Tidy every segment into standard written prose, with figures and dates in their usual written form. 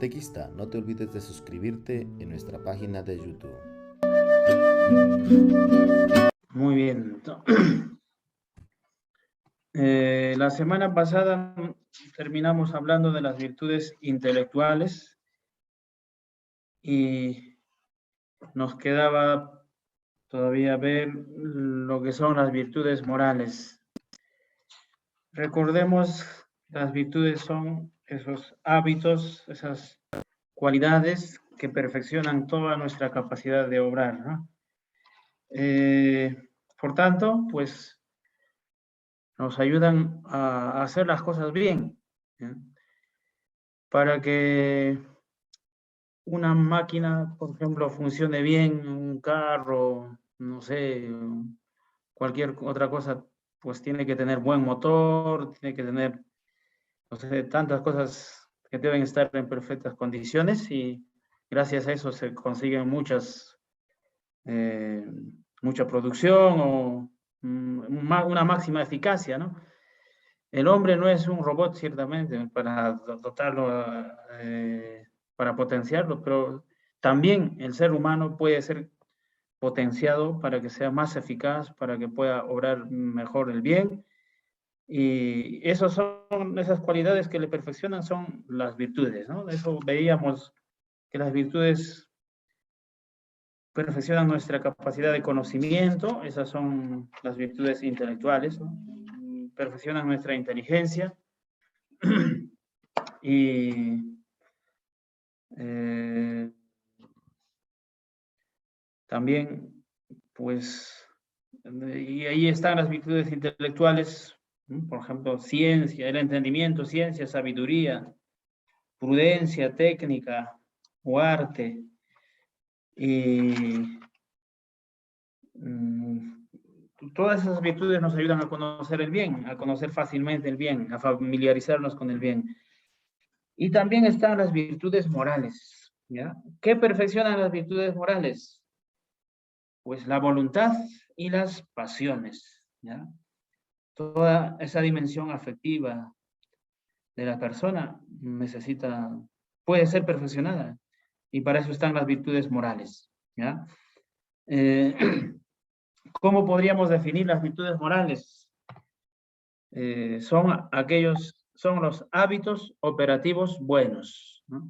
Catequista, no te olvides de suscribirte en nuestra página de YouTube. Muy bien. La semana pasada terminamos hablando de las virtudes intelectuales y nos quedaba todavía ver lo que son las virtudes morales. Recordemos, las virtudes son esos hábitos, esas cualidades que perfeccionan toda nuestra capacidad de obrar, ¿no? Por tanto, pues nos ayudan a hacer las cosas bien, ¿sí? Para que una máquina, por ejemplo, funcione bien, un carro, no sé, cualquier otra cosa, pues tiene que tener buen motor, tiene que tener, no sé, tantas cosas que deben estar en perfectas condiciones y gracias a eso se consiguen mucha producción o una máxima eficacia, ¿no? El hombre no es un robot, ciertamente, para dotarlo, para potenciarlo, pero también el ser humano puede ser potenciado para que sea más eficaz, para que pueda obrar mejor el bien. Y esas cualidades que le perfeccionan son las virtudes, ¿no? Eso veíamos que las virtudes perfeccionan nuestra capacidad de conocimiento, esas son las virtudes intelectuales, ¿no? Perfeccionan nuestra inteligencia y también, pues, y ahí están las virtudes intelectuales, ¿no? Por ejemplo, ciencia, el entendimiento, ciencia, sabiduría, prudencia, técnica o arte. Y todas esas virtudes nos ayudan a conocer el bien, a conocer fácilmente el bien, a familiarizarnos con el bien. Y también están las virtudes morales, ¿ya? ¿Qué perfeccionan las virtudes morales? Pues la voluntad y las pasiones, ¿ya? Toda esa dimensión afectiva de la persona puede ser perfeccionada, y para eso están las virtudes morales, ¿ya? ¿Cómo podríamos definir las virtudes morales? Son los hábitos operativos buenos, ¿no?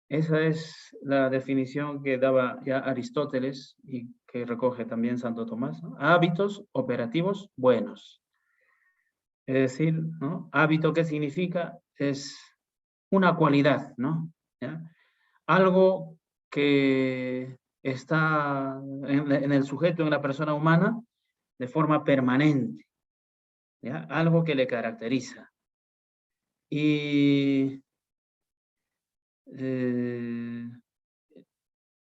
Esa es la definición que daba ya Aristóteles y que recoge también Santo Tomás, ¿no? Hábitos operativos buenos. Es decir, ¿no? Hábito, ¿qué significa? Es una cualidad, ¿no? ¿Ya? Algo que está en el sujeto, en la persona humana, de forma permanente, ¿ya? Algo que le caracteriza. Y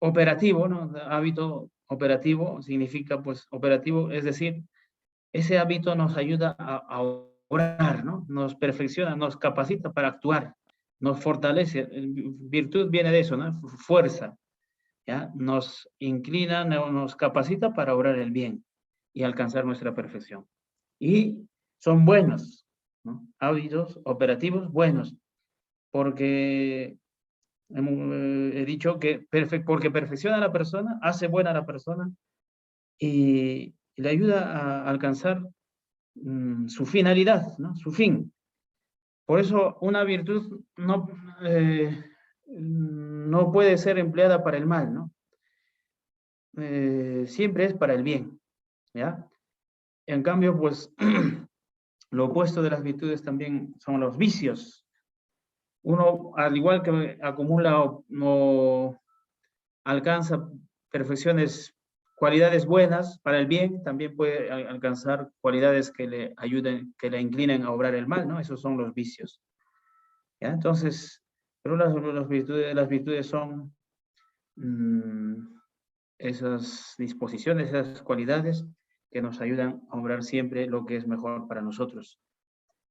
operativo, ¿no? Hábito operativo significa, pues, operativo, es decir, ese hábito nos ayuda a obrar, ¿no? Nos perfecciona, nos capacita para actuar, nos fortalece. Virtud viene de eso, ¿no? Fuerza, ¿ya? Nos inclina, nos capacita para obrar el bien y alcanzar nuestra perfección. Y son buenos, ¿no? Hábitos operativos buenos, porque he dicho que porque perfecciona a la persona, hace buena a la persona y le ayuda a alcanzar su finalidad, ¿no? Su fin. Por eso una virtud no puede ser empleada para el mal, ¿no? Siempre es para el bien, ¿ya? En cambio, pues, lo opuesto de las virtudes también son los vicios. Uno, al igual que acumula o alcanza perfecciones, cualidades buenas para el bien, también puede alcanzar cualidades que le ayuden, que le inclinen a obrar el mal, ¿no? Esos son los vicios, ¿ya? Entonces, pero las virtudes son esas disposiciones, esas cualidades que nos ayudan a obrar siempre lo que es mejor para nosotros,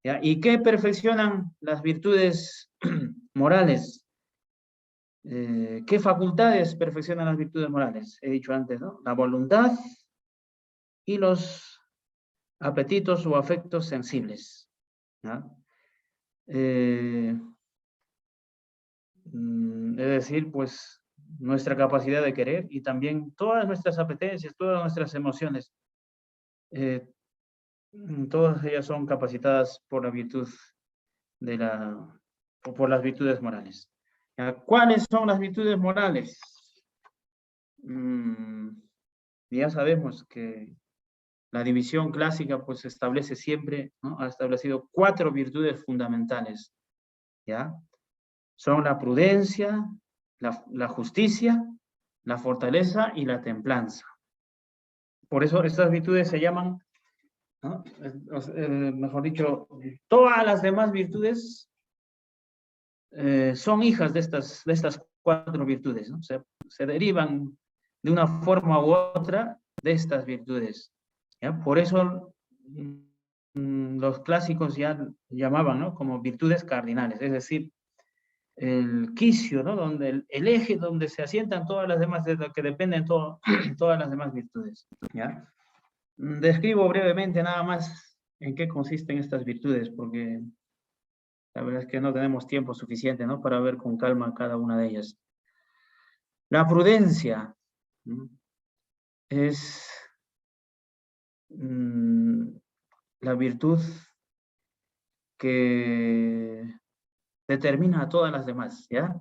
¿ya? ¿Y qué perfeccionan las virtudes morales? ¿Qué facultades perfeccionan las virtudes morales? He dicho antes, ¿no? La voluntad y los apetitos o afectos sensibles, ¿no? es decir, pues nuestra capacidad de querer y también todas nuestras apetencias, todas nuestras emociones, todas ellas son capacitadas por la virtud o por las virtudes morales. ¿Cuáles son las virtudes morales? Ya sabemos que la división clásica pues establece siempre, ¿no? Ha establecido 4 virtudes fundamentales, ¿ya? Son la prudencia, la justicia, la fortaleza y la templanza. Por eso estas virtudes se llaman, ¿no? Mejor dicho, todas las demás virtudes son hijas de estas 4 virtudes, ¿no? Se derivan de una forma u otra de estas virtudes, ¿ya? Por eso los clásicos ya llamaban, ¿no? Como virtudes cardinales, es decir, el quicio, ¿no? Donde el eje donde se asientan todas las demás, de lo que dependen todas las demás virtudes, ¿ya? Describo brevemente nada más en qué consisten estas virtudes, porque la verdad es que no tenemos tiempo suficiente, ¿no? Para ver con calma cada una de ellas. La prudencia, ¿no? Es la virtud que determina a todas las demás, ¿ya?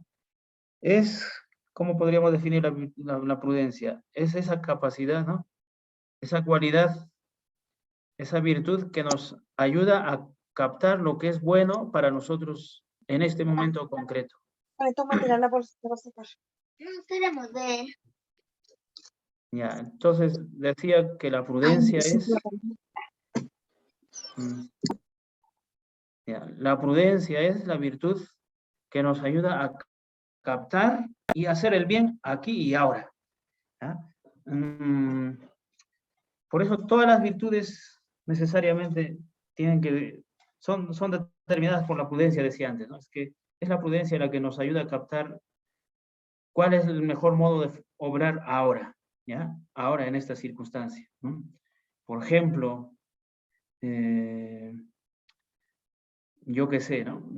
¿Cómo podríamos definir la prudencia? Es esa capacidad, ¿no? Esa cualidad, esa virtud que nos ayuda a captar lo que es bueno para nosotros en este momento concreto. No queremos ver. Ya, entonces decía que la prudencia la prudencia es la virtud que nos ayuda a captar y hacer el bien aquí y ahora, ¿ya? Por eso todas las virtudes necesariamente son determinadas por la prudencia, decía antes, ¿no? Es que es la prudencia la que nos ayuda a captar cuál es el mejor modo de obrar ahora, ¿ya? Ahora en esta circunstancia, ¿no? Por ejemplo, yo qué sé, ¿no?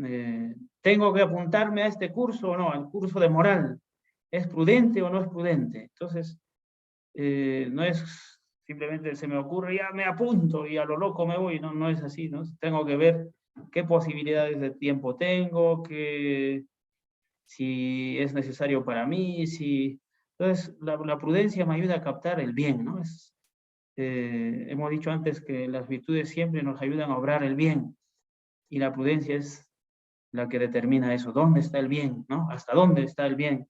¿Tengo que apuntarme a este curso o no? Al curso de moral. ¿Es prudente o no es prudente? Entonces, no es simplemente se me ocurre, ya me apunto y a lo loco me voy, no, no es así, ¿no? Tengo que ver qué posibilidades de tiempo tengo, si es necesario para mí, Entonces, la prudencia me ayuda a captar el bien, ¿no? Hemos dicho antes que las virtudes siempre nos ayudan a obrar el bien, y la prudencia es la que determina eso, dónde está el bien, ¿no? Hasta dónde está el bien,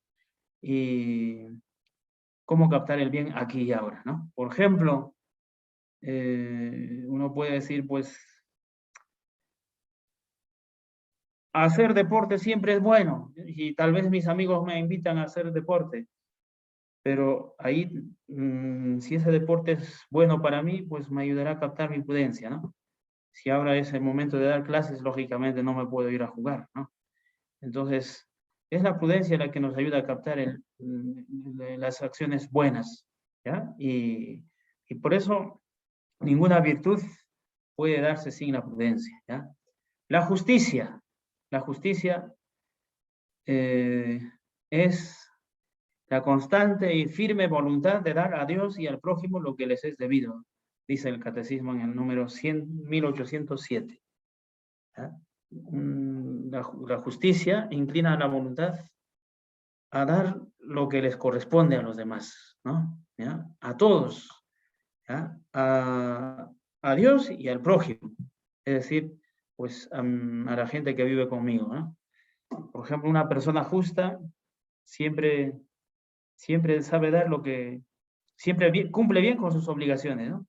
y cómo captar el bien aquí y ahora, ¿no? Por ejemplo, uno puede decir, pues, hacer deporte siempre es bueno, y tal vez mis amigos me invitan a hacer deporte, pero ahí, si ese deporte es bueno para mí, pues me ayudará a captar mi prudencia, ¿no? Si ahora es el momento de dar clases, lógicamente no me puedo ir a jugar, ¿no? Entonces, es la prudencia la que nos ayuda a captar las acciones buenas, ¿ya? Y por eso ninguna virtud puede darse sin la prudencia, ¿ya? La justicia es la constante y firme voluntad de dar a Dios y al prójimo lo que les es debido, dice el Catecismo en el número 1807. ¿Ya? La justicia inclina a la voluntad a dar lo que les corresponde a los demás, ¿no? ¿Ya? A todos, ¿ya? A Dios y al prójimo, es decir, pues a la gente que vive conmigo, ¿no? Por ejemplo, una persona justa siempre sabe dar siempre cumple bien con sus obligaciones, ¿no?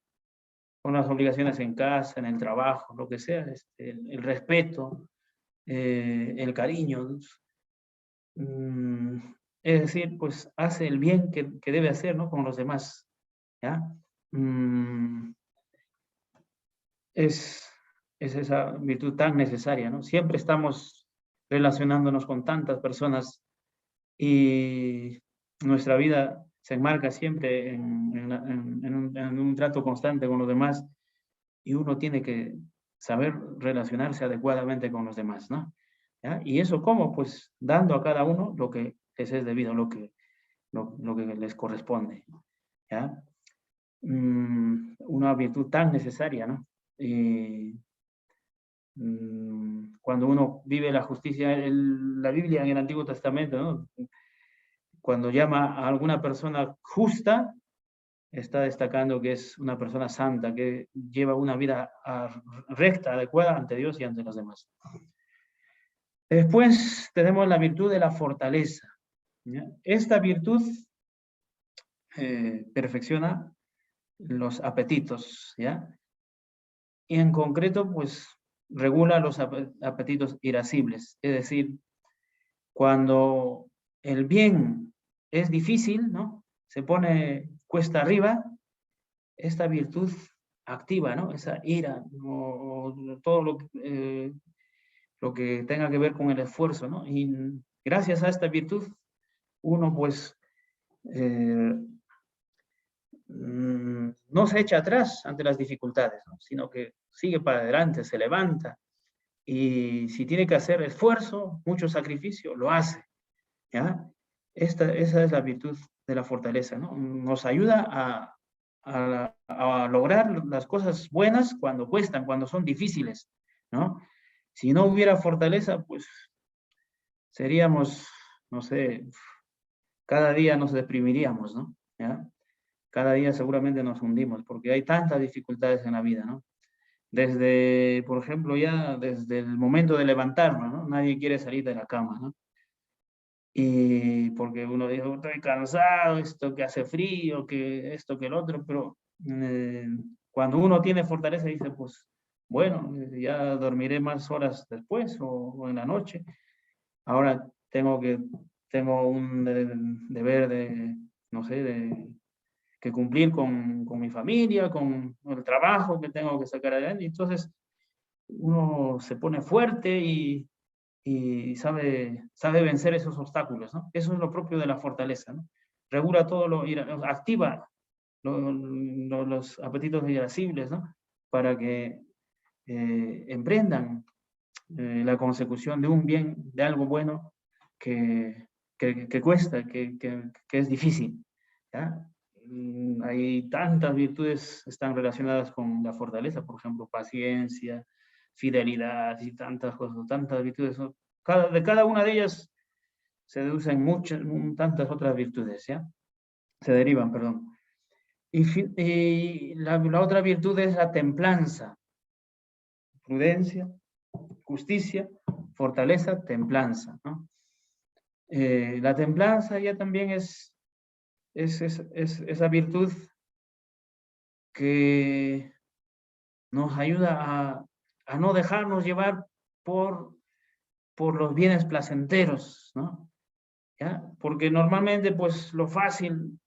Con las obligaciones en casa, en el trabajo, lo que sea, el respeto, el cariño. Es decir, pues hace el bien que debe hacer, ¿no? Con los demás, ¿ya? Es esa virtud tan necesaria, ¿no? Siempre estamos relacionándonos con tantas personas y nuestra vida se enmarca siempre en un trato constante con los demás, y uno tiene que saber relacionarse adecuadamente con los demás, ¿no? ¿ya? ¿Y eso cómo? Pues dando a cada uno lo que les es debido, lo que les corresponde, ¿ya? Una virtud tan necesaria, ¿no? Cuando uno vive la justicia, la Biblia en el Antiguo Testamento, ¿no? Cuando llama a alguna persona justa, está destacando que es una persona santa, que lleva una vida recta, adecuada ante Dios y ante los demás. Después tenemos la virtud de la fortaleza, ¿ya? Esta virtud perfecciona los apetitos, ¿ya? Y en concreto, pues, regula los apetitos irascibles, es decir, cuando el bien es difícil, ¿no? Se pone cuesta arriba, esta virtud activa, ¿no? Esa ira, o todo lo que tenga que ver con el esfuerzo, ¿no? Y gracias a esta virtud, uno pues no se echa atrás ante las dificultades, ¿no? Sino que sigue para adelante, se levanta, y si tiene que hacer esfuerzo, mucho sacrificio, lo hace, ¿ya? Esa es la virtud de la fortaleza, ¿no? Nos ayuda a lograr las cosas buenas cuando cuestan, cuando son difíciles, ¿no? Si no hubiera fortaleza, pues seríamos, no sé, cada día nos deprimiríamos, ¿no? ¿Ya? Cada día seguramente nos hundimos, porque hay tantas dificultades en la vida, ¿no? Desde, por ejemplo, ya desde el momento de levantarnos, ¿no? Nadie quiere salir de la cama, ¿no? Y porque uno dice, estoy cansado, esto que hace frío, que esto que el otro, pero cuando uno tiene fortaleza dice, pues, bueno, ya dormiré más horas después o en la noche. Ahora tengo un deber de, no sé, que cumplir con mi familia, con el trabajo que tengo que sacar adelante. Entonces, uno se pone fuerte y sabe vencer esos obstáculos, ¿no? Eso es lo propio de la fortaleza, ¿no? Regula todo activa los apetitos irascibles, ¿no? Para que emprendan la consecución de un bien, de algo bueno que cuesta, que es difícil, ¿ya? Hay tantas virtudes están relacionadas con la fortaleza, por ejemplo, paciencia, fidelidad y tantas cosas, tantas virtudes. De cada una de ellas se deducen tantas otras virtudes, ¿ya? Se derivan, perdón. Y la otra virtud es la templanza, prudencia, justicia, fortaleza, templanza, ¿no? La templanza ya también es esa virtud que nos ayuda a no dejarnos llevar por los bienes placenteros, ¿no? ¿Ya? Porque normalmente, pues, lo fácil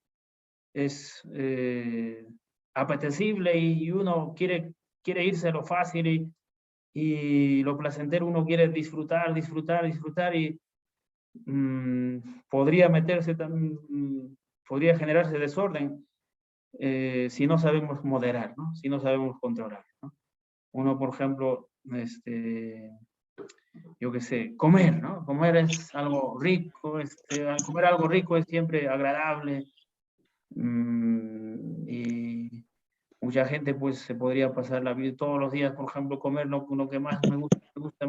es apetecible y uno quiere irse a lo fácil y lo placentero uno quiere disfrutar y podría meterse también, podría generarse desorden si no sabemos moderar, ¿no? Si no sabemos controlar, ¿no? Uno, por ejemplo, yo qué sé, comer, ¿no? Comer es algo rico, comer algo rico es siempre agradable, y mucha gente pues se podría pasar la vida todos los días, por ejemplo, comer lo que más me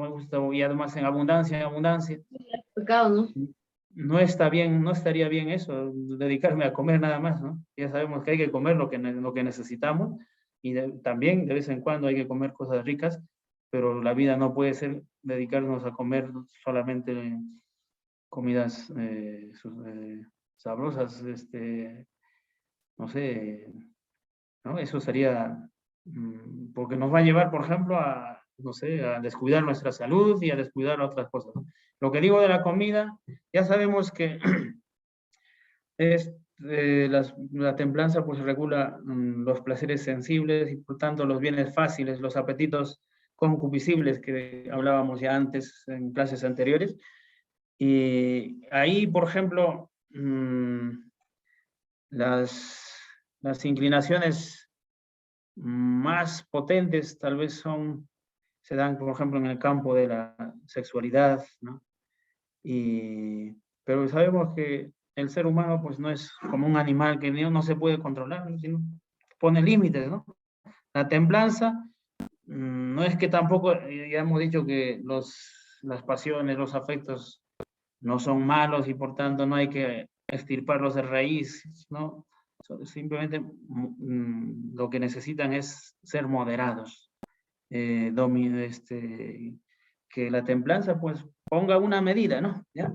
gusta, y además en abundancia, Pecado, ¿no? No está bien, no estaría bien eso, dedicarme a comer nada más, ¿no? Ya sabemos que hay que comer lo que necesitamos y también de vez en cuando hay que comer cosas ricas, pero la vida no puede ser dedicarnos a comer solamente comidas sabrosas, no sé, ¿no? Eso sería, porque nos va a llevar, por ejemplo, no sé, a descuidar nuestra salud y a descuidar otras cosas, ¿no? Lo que digo de la comida, ya sabemos que es, la templanza pues regula los placeres sensibles y por tanto los bienes fáciles, los apetitos concupiscibles que hablábamos ya antes en clases anteriores. Y ahí, por ejemplo, las inclinaciones más potentes tal vez son se dan, por ejemplo, en el campo de la sexualidad, ¿no? Pero sabemos que el ser humano pues no es como un animal que no se puede controlar, sino pone límites, ¿no? La templanza no es que tampoco, ya hemos dicho que las pasiones, los afectos no son malos y por tanto no hay que extirparlos de raíz, ¿no? Simplemente lo que necesitan es ser moderados. Que la templanza pues ponga una medida, ¿no? ¿Ya?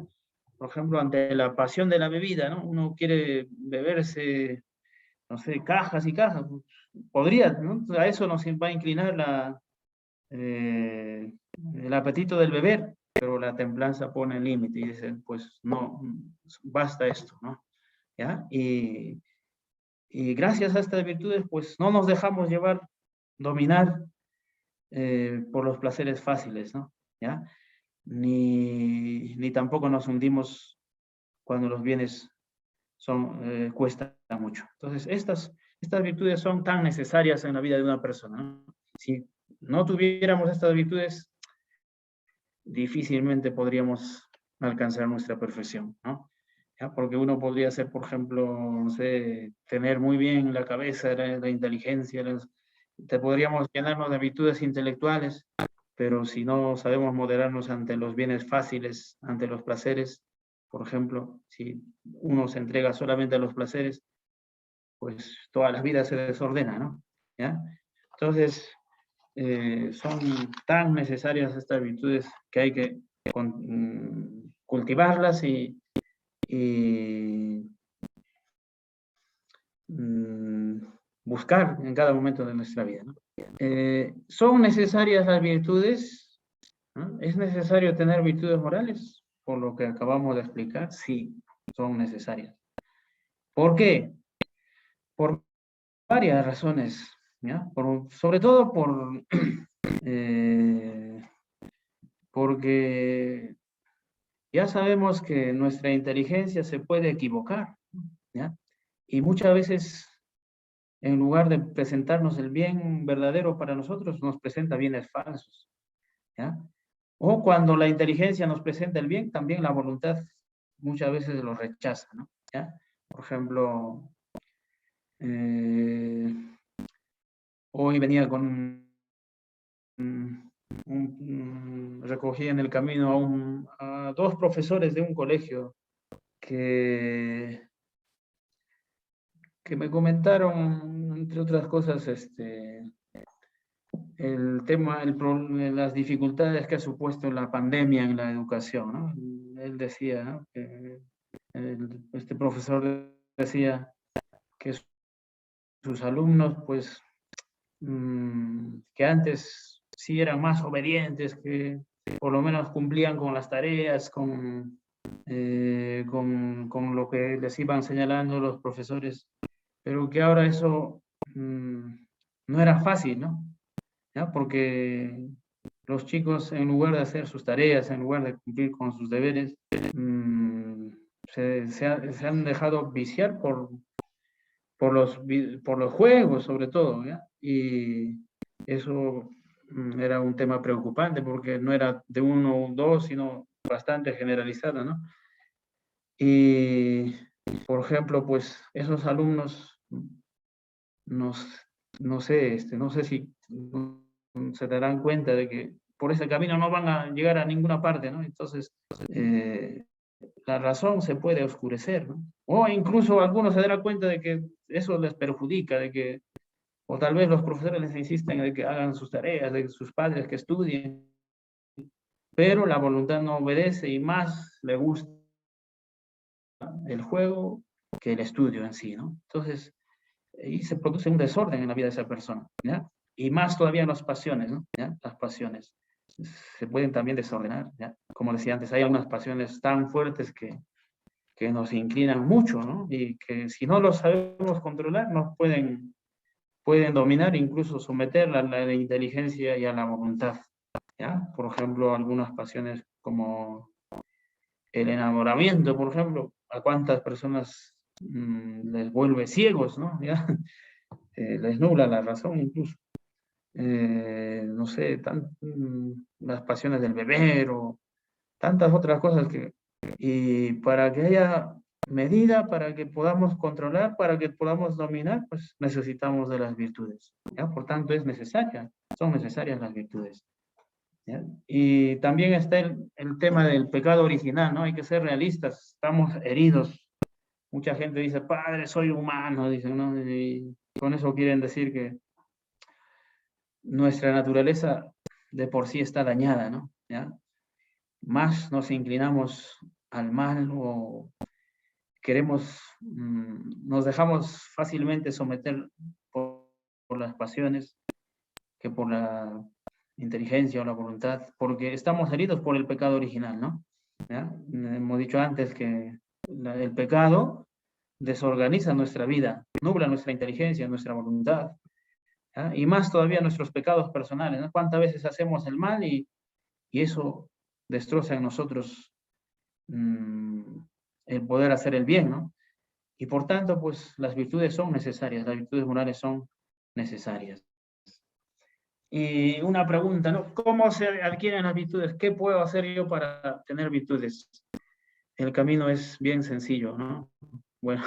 Por ejemplo, ante la pasión de la bebida, ¿no? Uno quiere beberse, no sé, cajas y cajas, pues, podría, ¿no? A eso nos va a inclinar el apetito del beber, pero la templanza pone el límite y dice, pues no, basta esto, ¿no? ¿Ya? Y gracias a estas virtudes, pues no nos dejamos llevar, dominar por los placeres fáciles, ¿no? ¿Ya? Ni tampoco nos hundimos cuando los bienes cuestan mucho. Entonces, estas virtudes son tan necesarias en la vida de una persona, ¿no? Si no tuviéramos estas virtudes, difícilmente podríamos alcanzar nuestra perfección, ¿no? ¿Ya? Porque uno podría ser, por ejemplo, no sé, tener muy bien la cabeza, la inteligencia, podríamos llenarnos de virtudes intelectuales, pero si no sabemos moderarnos ante los bienes fáciles, ante los placeres, por ejemplo, si uno se entrega solamente a los placeres, pues toda la vida se desordena, ¿no? ¿Ya? Entonces, son tan necesarias estas virtudes que hay que cultivarlas y buscar en cada momento de nuestra vida, ¿no? ¿Son necesarias las virtudes? ¿No? ¿Es necesario tener virtudes morales? Por lo que acabamos de explicar, sí, son necesarias. ¿Por qué? Por varias razones, ¿ya? Sobre todo porque ya sabemos que nuestra inteligencia se puede equivocar, ¿ya? Y muchas veces, en lugar de presentarnos el bien verdadero para nosotros, nos presenta bienes falsos, ¿ya? O cuando la inteligencia nos presenta el bien, también la voluntad muchas veces lo rechaza, ¿no? ¿Ya? Por ejemplo, hoy venía recogí en el camino a dos profesores de un colegio que me comentaron, entre otras cosas, el tema, las dificultades que ha supuesto la pandemia en la educación, ¿no? Él decía, ¿no? Que este profesor decía que sus alumnos, pues, que antes sí eran más obedientes, que por lo menos cumplían con las tareas, con lo que les iban señalando los profesores, pero que ahora eso no era fácil, ¿no? ¿Ya? Porque los chicos, en lugar de hacer sus tareas, en lugar de cumplir con sus deberes, se han dejado viciar por los juegos, sobre todo, ¿ya? Y eso era un tema preocupante porque no era de uno o dos, sino bastante generalizado, ¿no? Y, por ejemplo, pues esos alumnos no sé si se darán cuenta de que por ese camino no van a llegar a ninguna parte, ¿no? Entonces, la razón se puede oscurecer, ¿no? O incluso algunos se darán cuenta de que eso les perjudica, o tal vez los profesores les insisten de que hagan sus tareas, de sus padres que estudien, pero la voluntad no obedece y más le gusta el juego que el estudio en sí, ¿no? Entonces, y se produce un desorden en la vida de esa persona, ¿ya? Y más todavía en las pasiones, ¿no? ¿Ya? Las pasiones se pueden también desordenar, ¿ya? Como decía antes, hay algunas pasiones tan fuertes que nos inclinan mucho, ¿no? Y que si no los sabemos controlar, nos pueden dominar, incluso someter a la inteligencia y a la voluntad, ¿ya? Por ejemplo, algunas pasiones como el enamoramiento, por ejemplo, a cuántas personas les vuelve ciegos, ¿no? ¿Ya? Les nubla la razón incluso. no sé, las pasiones del beber o tantas otras cosas y para que haya medida, para que podamos controlar, para que podamos dominar, pues necesitamos de las virtudes, ¿ya? Por tanto, son necesarias las virtudes, ¿ya? Y también está el tema del pecado original, ¿no? Hay que ser realistas, estamos heridos. Mucha gente dice, padre, soy humano, dicen, ¿no? Y con eso quieren decir que nuestra naturaleza de por sí está dañada, ¿no? ¿Ya? Más nos inclinamos al mal o nos dejamos fácilmente someter por las pasiones que por la inteligencia o la voluntad, porque estamos heridos por el pecado original, ¿no? ¿Ya? Hemos dicho antes que el pecado desorganiza nuestra vida, nubla nuestra inteligencia, nuestra voluntad, ¿ya? Y más todavía nuestros pecados personales, ¿no? ¿Cuántas veces hacemos el mal y eso destroza en nosotros el poder hacer el bien, ¿no? Y por tanto, pues las virtudes son necesarias, las virtudes morales son necesarias. Y una pregunta, ¿no? ¿Cómo se adquieren las virtudes? ¿Qué puedo hacer yo para tener virtudes? El camino es bien sencillo, ¿no? Bueno,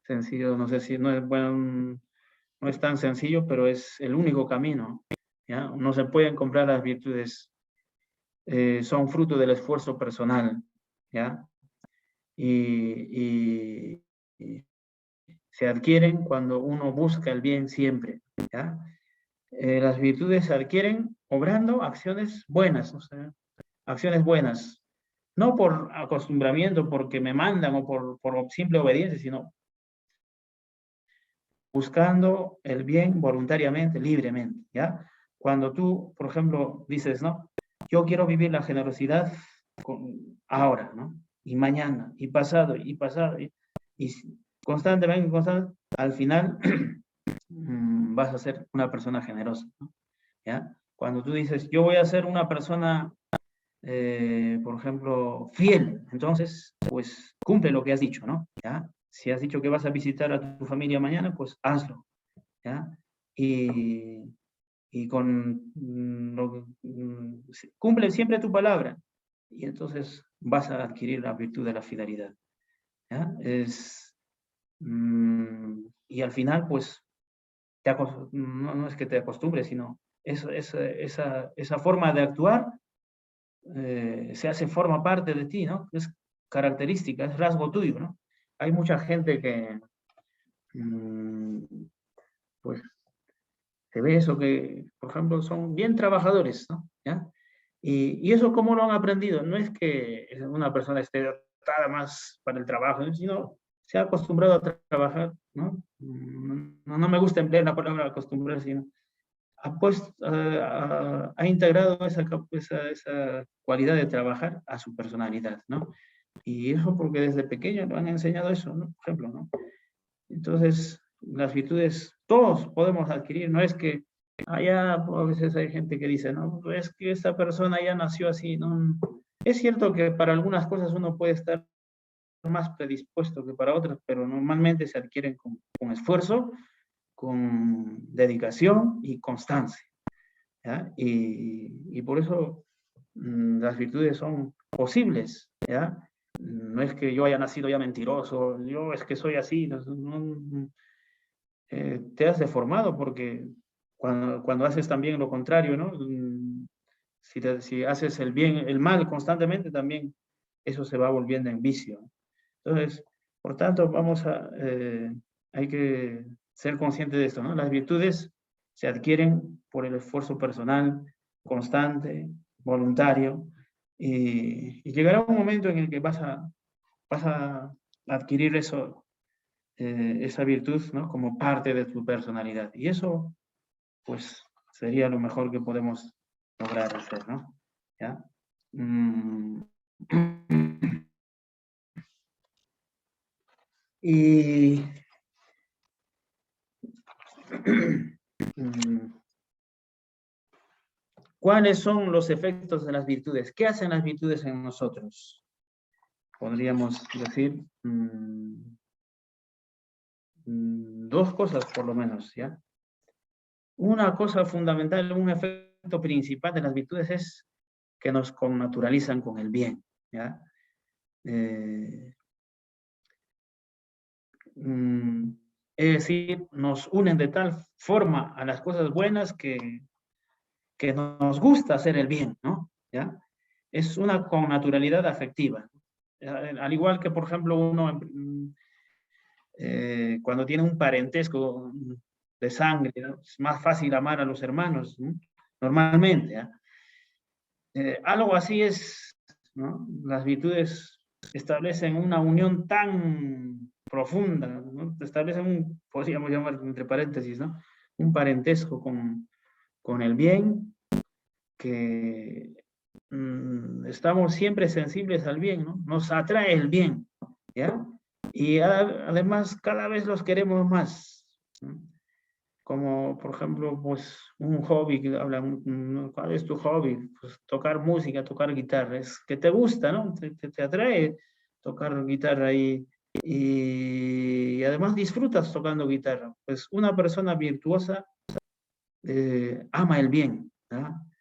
sencillo, no sé si no es, bueno, no es tan sencillo, pero es el único camino, ¿ya? No se pueden comprar las virtudes, son fruto del esfuerzo personal, ¿ya? Y se adquieren cuando uno busca el bien siempre, ¿ya? Las virtudes se adquieren obrando acciones buenas, o sea, acciones buenas, no por acostumbramiento, porque me mandan o por simple obediencia, sino buscando el bien voluntariamente, libremente, ¿ya? Cuando tú, por ejemplo, dices, ¿no? Yo quiero vivir la generosidad ahora, ¿no? Y mañana, y pasado, y constantemente, al final vas a ser una persona generosa, ¿no? ¿Ya? Cuando tú dices, yo voy a ser una persona, por ejemplo, fiel, entonces, pues cumple lo que has dicho, ¿no? ¿Ya? Si has dicho que vas a visitar a tu familia mañana, pues hazlo, ¿ya? Y cumple siempre tu palabra, y entonces vas a adquirir la virtud de la fidelidad, ¿ya? Y al final, pues, no es que te acostumbres, sino esa forma de actuar forma parte de ti, ¿no? Es característica, es rasgo tuyo, ¿no? Hay mucha gente que, pues, se ve eso que, por ejemplo, son bien trabajadores, ¿no? ¿Ya? Y eso, ¿cómo lo han aprendido? No es que una persona esté dotada más para el trabajo, ¿no? Sino se ha acostumbrado a trabajar, ¿no? No me gusta emplear la palabra acostumbrar, sino ha integrado esa cualidad de trabajar a su personalidad, ¿no? Y eso porque desde pequeño lo han enseñado eso, ¿no? Por ejemplo, ¿no? Entonces, las virtudes todos podemos adquirir, no es que allá a veces hay gente que dice, no, es que esta persona ya nació así, ¿no? Es cierto que para algunas cosas uno puede estar más predispuesto que para otras, pero normalmente se adquieren con esfuerzo, con dedicación y constancia, ¿ya? Y por eso las virtudes son posibles, ¿ya? No es que yo haya nacido ya mentiroso, yo es que soy así, te has deformado porque cuando haces también lo contrario, ¿no? Si haces el bien, el mal constantemente, también eso se va volviendo en vicio. Entonces, por tanto, hay que ser consciente de esto, ¿no? Las virtudes se adquieren por el esfuerzo personal, constante, voluntario, y llegará un momento en el que vas a adquirir esa virtud, ¿no? Como parte de tu personalidad. Y eso, pues, sería lo mejor que podemos lograr hacer, ¿no? ¿Ya? Y ¿cuáles son los efectos de las virtudes? ¿Qué hacen las virtudes en nosotros? Podríamos decir dos cosas por lo menos, ¿ya? Una cosa fundamental, un efecto efecto principal de las virtudes es que nos connaturalizan con el bien, ¿ya? Es decir, nos unen de tal forma a las cosas buenas que nos gusta hacer el bien, ¿no? ¿Ya? Es una connaturalidad afectiva. Al igual que, por ejemplo, uno cuando tiene un parentesco de sangre, ¿no? Es más fácil amar a los hermanos, ¿no? Normalmente, ¿ya? Algo así es, ¿no? Las virtudes establecen una unión tan profunda, ¿no? Establecen podríamos llamar entre paréntesis, ¿no? Un parentesco con el bien, que estamos siempre sensibles al bien, ¿no? Nos atrae el bien, ¿ya? Y además cada vez los queremos más, ¿no? Como por ejemplo, pues un hobby, que hablan, ¿cuál es tu hobby? Pues tocar música, tocar guitarra, es que te gusta, ¿no? Te atrae tocar guitarra y además disfrutas tocando guitarra. Pues una persona virtuosa ama el bien, ¿no?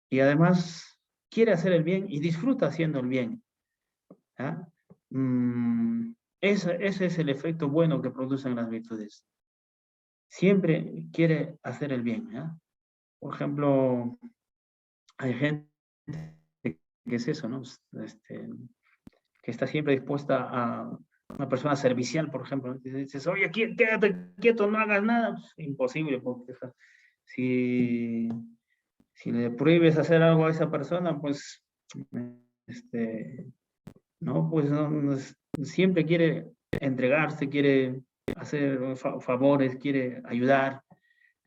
Y además quiere hacer el bien y disfruta haciendo el bien, ¿ya? Ese es el efecto bueno que producen las virtudes. Siempre quiere hacer el bien, ¿ya? Por ejemplo, hay gente que es eso, ¿no? Que está siempre dispuesta a una persona servicial, por ejemplo. Dices, oye, quédate quieto, no hagas nada. Pues, imposible, porque si, si le prohíbes hacer algo a esa persona, pues, no, pues siempre quiere entregarse, quiere hacer favores, quiere ayudar.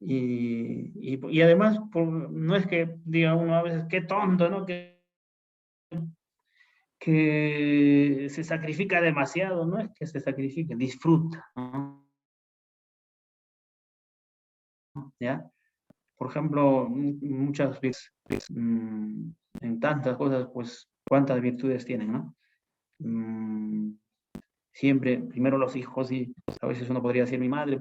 Y además, no es que diga uno a veces, qué tonto, ¿no? Que se sacrifica demasiado, no es que se sacrifique, disfruta, ¿no? ¿Ya? Por ejemplo, muchas veces, en tantas cosas, pues, cuántas virtudes tienen, ¿no? Siempre, primero los hijos, y a veces uno podría decir, mi madre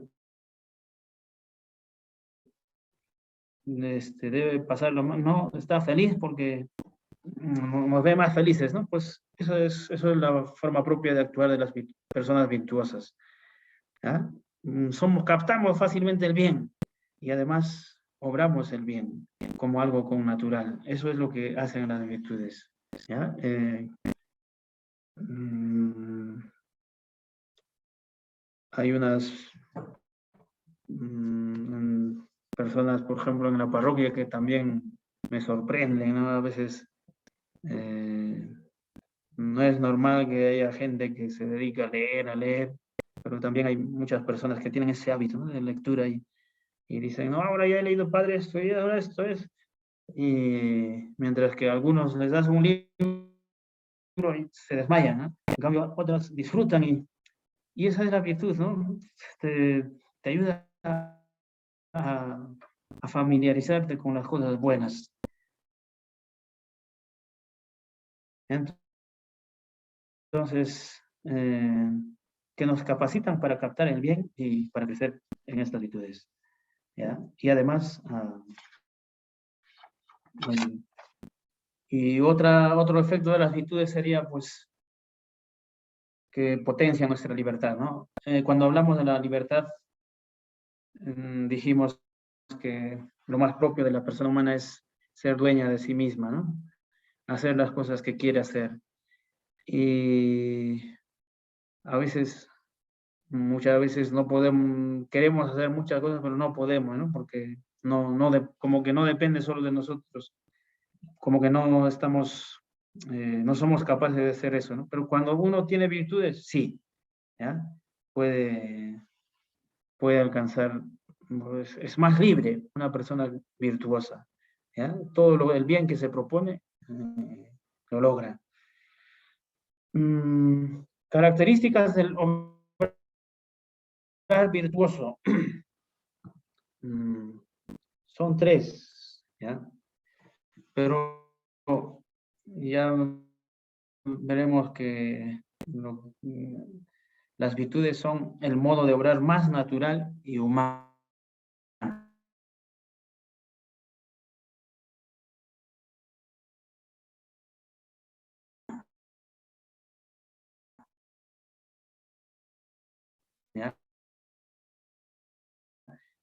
debe pasarlo mal, no, está feliz porque nos ve más felices, ¿no? Pues eso es la forma propia de actuar de las personas virtuosas, ¿ya? Captamos fácilmente el bien y además obramos el bien como algo con natural. Eso es lo que hacen las virtudes, ¿ya? Hay unas personas, por ejemplo, en la parroquia que también me sorprenden, ¿no? A veces no es normal que haya gente que se dedica a leer, pero también hay muchas personas que tienen ese hábito, ¿no? De lectura y dicen, no, ahora ya he leído Padre esto y ahora esto es. Y mientras que a algunos les das un libro y se desmayan, ¿no? En cambio, otros disfrutan y esa es la virtud, ¿no? Te ayuda a familiarizarte con las cosas buenas. Entonces, que nos capacitan para captar el bien y para crecer en estas virtudes, ¿ya? Y además, y otro efecto de las virtudes sería, pues, que potencia nuestra libertad, ¿no? Cuando hablamos de la libertad, dijimos que lo más propio de la persona humana es ser dueña de sí misma, ¿no? Hacer las cosas que quiere hacer. Y a veces, muchas veces no podemos, queremos hacer muchas cosas, pero no podemos, ¿no? Porque como que no depende solo de nosotros, como que no estamos, no somos capaces de hacer eso, ¿no? Pero cuando uno tiene virtudes, sí, ¿ya? Puede alcanzar, pues, es más libre una persona virtuosa, ¿ya? Todo el bien que se propone, lo logra. Características del obrar virtuoso. Son tres, ¿ya? Pero ya veremos que las virtudes son el modo de obrar más natural y humano. ¿ya?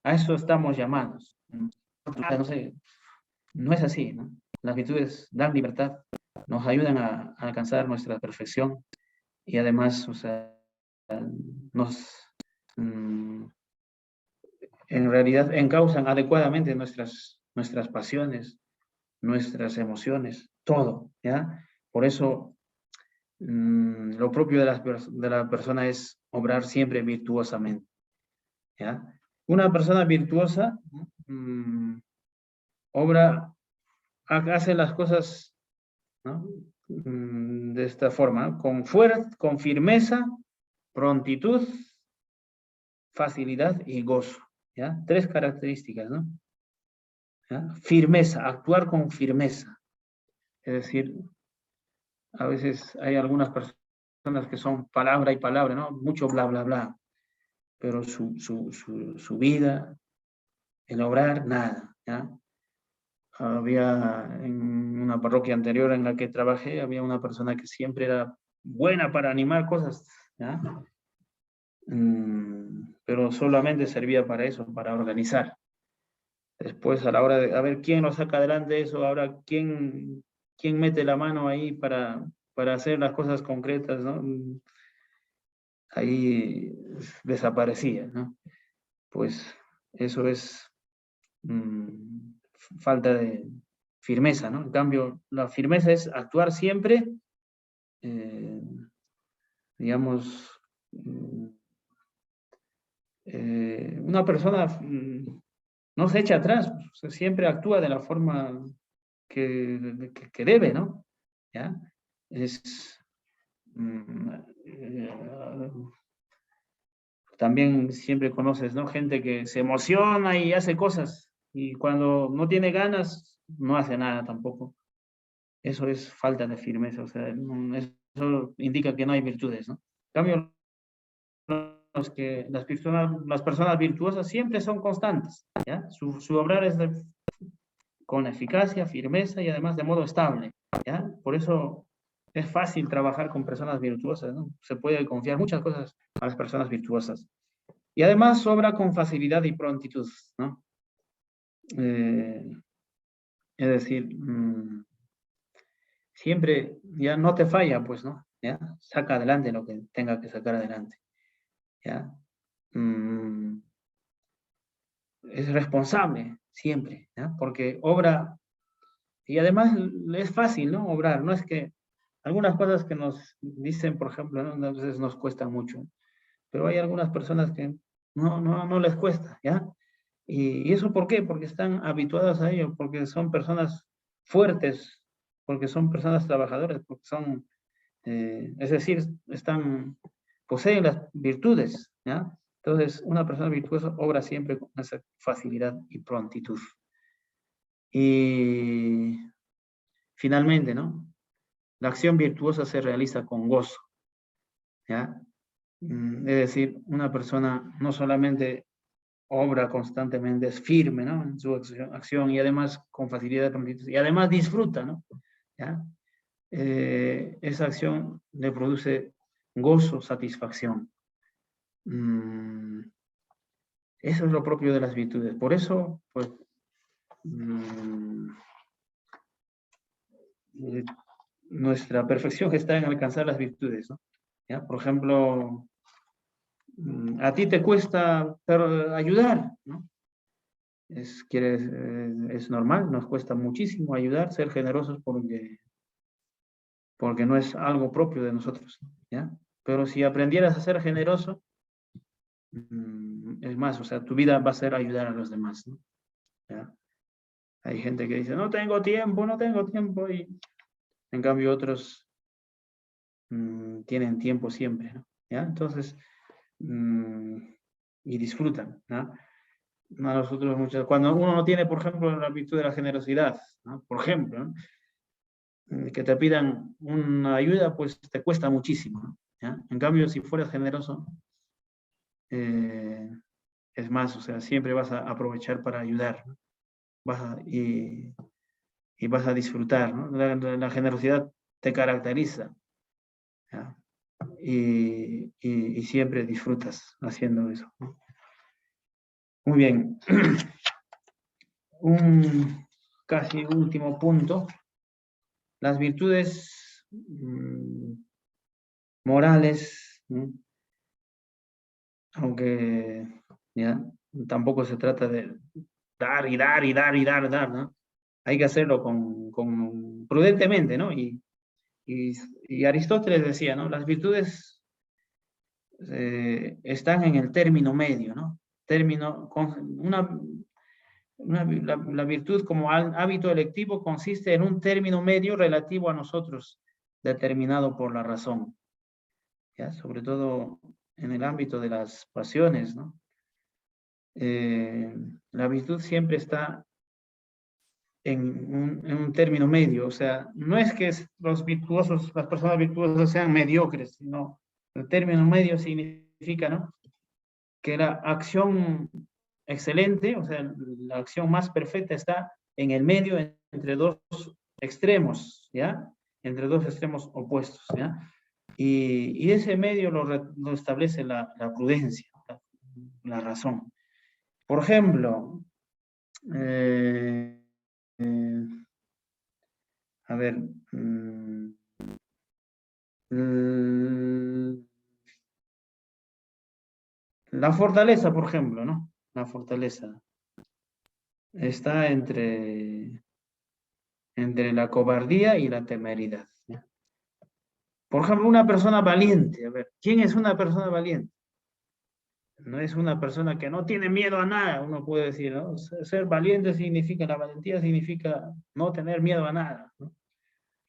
A eso estamos llamados. No sé, no es así, ¿no? Las virtudes dan libertad, nos ayudan a alcanzar nuestra perfección y además, o sea, nos, en realidad, encausan adecuadamente nuestras pasiones, nuestras emociones, todo, ¿ya? Por eso, lo propio de la persona es obrar siempre virtuosamente, ¿ya? Una persona virtuosa hace las cosas, ¿no? De esta forma, ¿no? Con fuerza, con firmeza, prontitud, facilidad y gozo, ¿ya? 3 características, ¿no? ¿Ya? Firmeza, actuar con firmeza. Es decir, a veces hay algunas personas que son palabra y palabra, ¿no? Mucho bla, bla, bla. Pero su vida, el obrar, nada, ¿ya? Había en una parroquia anterior en la que trabajé, había una persona que siempre era buena para animar cosas, ¿ya? Pero solamente servía para eso, para organizar. Después, a la hora de a ver quién lo saca adelante eso, ahora quién mete la mano ahí para hacer las cosas concretas, ¿no? Ahí desaparecía, ¿no? Pues eso es falta de firmeza, ¿no? En cambio, la firmeza es actuar siempre, digamos, una persona no se echa atrás, pues, siempre actúa de la forma que debe, ¿no? ¿Ya? Es, también siempre conoces, ¿no? Gente que se emociona y hace cosas, y cuando no tiene ganas, no hace nada tampoco. Eso es falta de firmeza, o sea, eso indica que no hay virtudes, ¿no? En cambio, las personas virtuosas siempre son constantes, ¿ya? Su obrar es con eficacia, firmeza y además de modo estable, ¿ya? Por eso es fácil trabajar con personas virtuosas, ¿no? Se puede confiar muchas cosas a las personas virtuosas. Y además obra con facilidad y prontitud, ¿no? Es decir, siempre ya no te falla, pues, ¿no? ¿Ya? Saca adelante lo que tenga que sacar adelante, ¿ya? Es responsable siempre, ¿ya? Porque obra, y además es fácil, ¿no? Obrar, no es que algunas cosas que nos dicen, por ejemplo, ¿no? A veces nos cuestan mucho, pero hay algunas personas que no les cuesta, ¿ya? ¿Y eso por qué? Porque están habituadas a ello, porque son personas fuertes, porque son personas trabajadoras, porque son, es decir, poseen las virtudes, ¿ya? Entonces, una persona virtuosa obra siempre con esa facilidad y prontitud. Y finalmente, ¿no? La acción virtuosa se realiza con gozo, ¿ya? Es decir, una persona no solamente obra constantemente, es firme, ¿no? En su acción y además con facilidad, y además disfruta, ¿no? ¿Ya? Esa acción le produce gozo, satisfacción. Eso es lo propio de las virtudes. Por eso, pues, nuestra perfección está en alcanzar las virtudes, ¿no? ¿Ya? Por ejemplo, a ti te cuesta ayudar, ¿no? Es normal, nos cuesta muchísimo ayudar, ser generosos porque no es algo propio de nosotros, ¿ya? Pero si aprendieras a ser generoso, es más, o sea, tu vida va a ser ayudar a los demás, ¿no? ¿Ya? Hay gente que dice, no tengo tiempo, y en cambio otros tienen tiempo siempre, ¿no? ¿Ya? Entonces, y disfrutan, ¿no? A nosotros cuando uno no tiene, por ejemplo, la virtud de la generosidad, ¿no? Por ejemplo, ¿no? Que te pidan una ayuda, pues te cuesta muchísimo, ¿no? ¿Ya? En cambio, si fueras generoso, es más, o sea, siempre vas a aprovechar para ayudar, ¿no? Y vas a disfrutar, ¿no? La generosidad te caracteriza, ¿ya? y siempre disfrutas haciendo eso, ¿no? Muy bien. Un casi último punto. Las virtudes morales, ¿no? Aunque ya tampoco se trata de dar y dar y dar y dar, ¿no? Hay que hacerlo con prudentemente, ¿no? Y Aristóteles decía, ¿no? Las virtudes están en el término medio, ¿no? La virtud como hábito electivo consiste en un término medio relativo a nosotros, determinado por la razón, ¿ya? Sobre todo en el ámbito de las pasiones, ¿no? La virtud siempre está en un término medio, o sea, no es que los virtuosos, las personas virtuosas sean mediocres, sino el término medio significa, ¿no? Que la acción excelente, o sea, la acción más perfecta está en el medio entre dos extremos, ¿ya? Entre dos extremos opuestos, ¿ya? Y ese medio lo establece la prudencia, la razón. Por ejemplo, a ver, la fortaleza, por ejemplo, ¿no? La fortaleza está entre la cobardía y la temeridad, ¿ya? Por ejemplo, una persona valiente, a ver, ¿quién es una persona valiente? No es una persona que no tiene miedo a nada, uno puede decir, ¿no? Ser valiente significa, la valentía significa no tener miedo a nada, ¿no?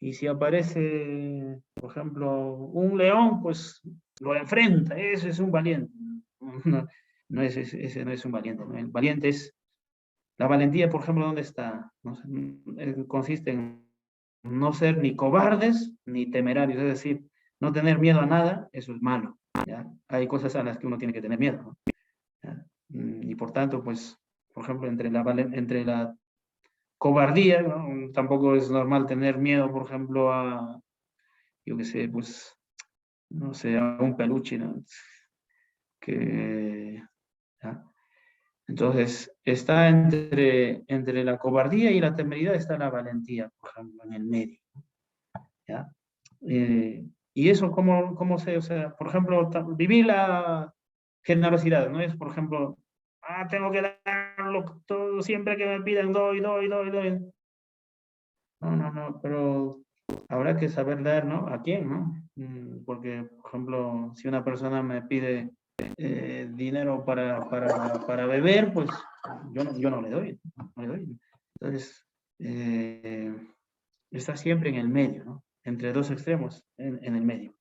Y si aparece, por ejemplo, un león, pues lo enfrenta, ese es un valiente. No, ese no es un valiente, ¿no? El valiente es, la valentía, por ejemplo, ¿dónde está? No sé, consiste en no ser ni cobardes ni temerarios, es decir, no tener miedo a nada, eso es malo, ¿ya? Hay cosas a las que uno tiene que tener miedo, ¿no? ¿Ya? Y por tanto, pues, por ejemplo, entre la cobardía, ¿no? Tampoco es normal tener miedo, por ejemplo, yo qué sé, pues, no sé, a un peluche, ¿no? ¿Ya? Entonces, está entre la cobardía y la temeridad está la valentía, por ejemplo, en el medio, ¿ya? Y eso, ¿cómo se, o sea, por ejemplo, vivir la generosidad, ¿no? Es, por ejemplo, tengo que darlo todo, siempre que me piden, doy. No, pero habrá que saber dar, ¿no? ¿A quién, no? Porque, por ejemplo, si una persona me pide dinero para beber, pues yo no le doy, no le doy. Entonces, está siempre en el medio, ¿no? Entre dos extremos, en el medio,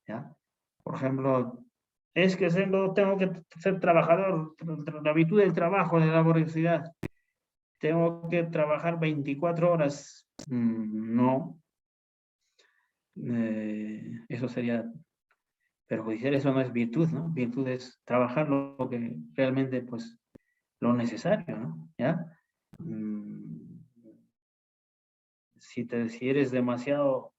¿ya? Por ejemplo, es que tengo que ser trabajador, la virtud del trabajo, de la laboriosidad. Tengo que trabajar 24 horas. No, eso sería perjudicial, eso no es virtud, ¿no? Virtud es trabajar lo que realmente, pues, lo necesario, ¿no? ¿Ya? Si eres demasiado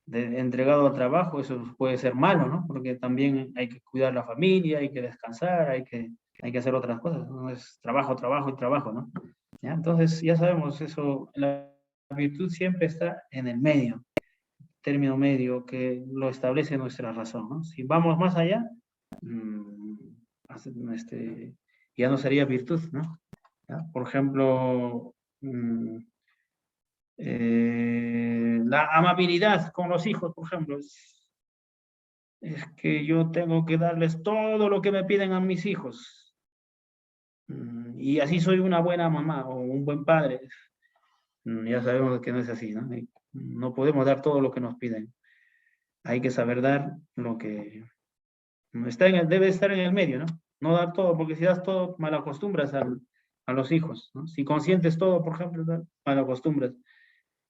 entregado al trabajo, eso puede ser malo, ¿no? Porque también hay que cuidar la familia, hay que descansar, hay que hacer otras cosas, no es trabajo, trabajo y trabajo, ¿no? ¿Ya? Entonces, ya sabemos eso, la virtud siempre está en el medio, término medio que lo establece nuestra razón, ¿no? Si vamos más allá, ya no sería virtud, ¿no? ¿Ya? Por ejemplo, la amabilidad con los hijos, por ejemplo, es que yo tengo que darles todo lo que me piden a mis hijos. Y así soy una buena mamá o un buen padre. Ya sabemos que no es así, ¿no? No podemos dar todo lo que nos piden. Hay que saber dar lo que debe estar en el medio, ¿no? No dar todo, porque si das todo, mal acostumbras a los hijos, ¿no? Si consientes todo, por ejemplo, mal acostumbras.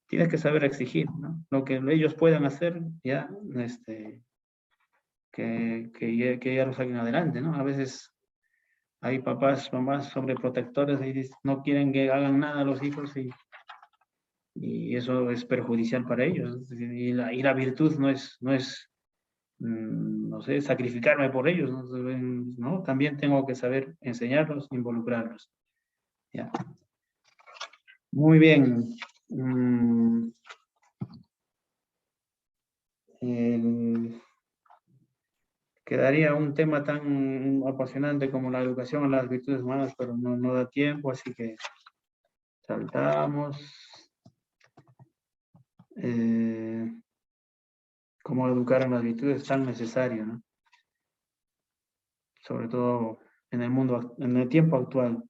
Tienes que saber exigir, ¿no? Lo que ellos puedan hacer, ya, que ya lo saquen adelante, ¿no? A veces hay papás, mamás sobreprotectores y no quieren que hagan nada a los hijos y eso es perjudicial para ellos. Y la virtud no es no sé, sacrificarme por ellos, ¿no? ¿No? También tengo que saber enseñarlos, involucrarlos. ¿Ya? Muy bien. Quedaría un tema tan apasionante como la educación en las virtudes humanas, pero no da tiempo, así que saltamos. Cómo educar en las virtudes es tan necesario, ¿no? Sobre todo en el mundo, en el tiempo actual.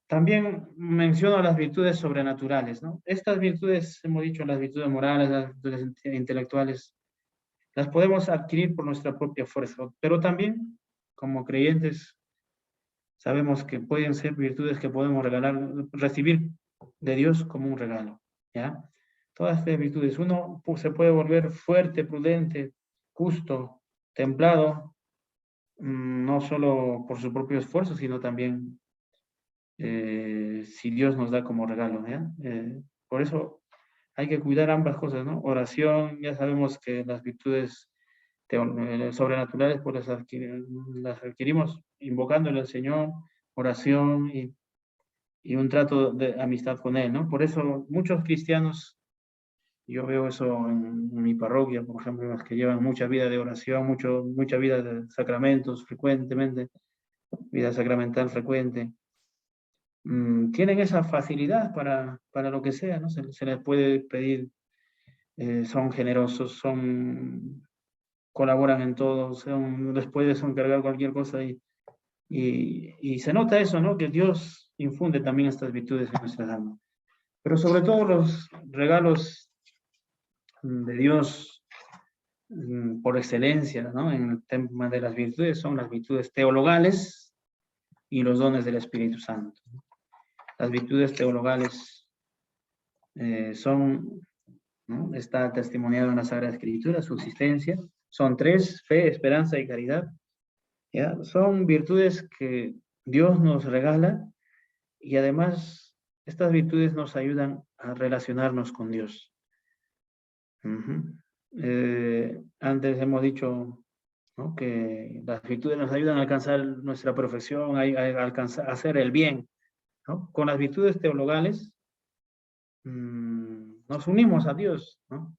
También menciono las virtudes sobrenaturales, ¿no? Estas virtudes, hemos dicho, las virtudes morales, las virtudes intelectuales, las podemos adquirir por nuestra propia fuerza, pero también, como creyentes, sabemos que pueden ser virtudes que podemos recibir de Dios como un regalo, ¿ya? Todas estas virtudes, uno se puede volver fuerte, prudente, justo, templado, no solo por su propio esfuerzo, sino también si Dios nos da como regalo, ¿ya? Por eso hay que cuidar ambas cosas, ¿no? Oración, ya sabemos que las virtudes sobrenaturales pues las adquirimos invocándole al Señor, oración y un trato de amistad con Él, ¿no? Por eso muchos cristianos, yo veo eso en mi parroquia, por ejemplo, los que llevan mucha vida de oración, mucha vida de sacramentos frecuentemente, vida sacramental frecuente, tienen esa facilidad para lo que sea, ¿no? Se les puede pedir, son generosos, colaboran en todo, les puedes encargar cualquier cosa y se nota eso, ¿no? Que Dios infunde también estas virtudes en nuestras almas. Pero sobre todo los regalos de Dios por excelencia, ¿no? En el tema de las virtudes son las virtudes teologales y los dones del Espíritu Santo. Las virtudes teologales son, ¿no? Está testimoniado en la Sagrada Escritura, su existencia. Son 3, fe, esperanza y caridad. ¿Ya? Son virtudes que Dios nos regala y además estas virtudes nos ayudan a relacionarnos con Dios. Antes hemos dicho, ¿no? Que las virtudes nos ayudan a alcanzar nuestra perfección, a hacer el bien, ¿no? Con las virtudes teologales nos unimos a Dios, ¿no?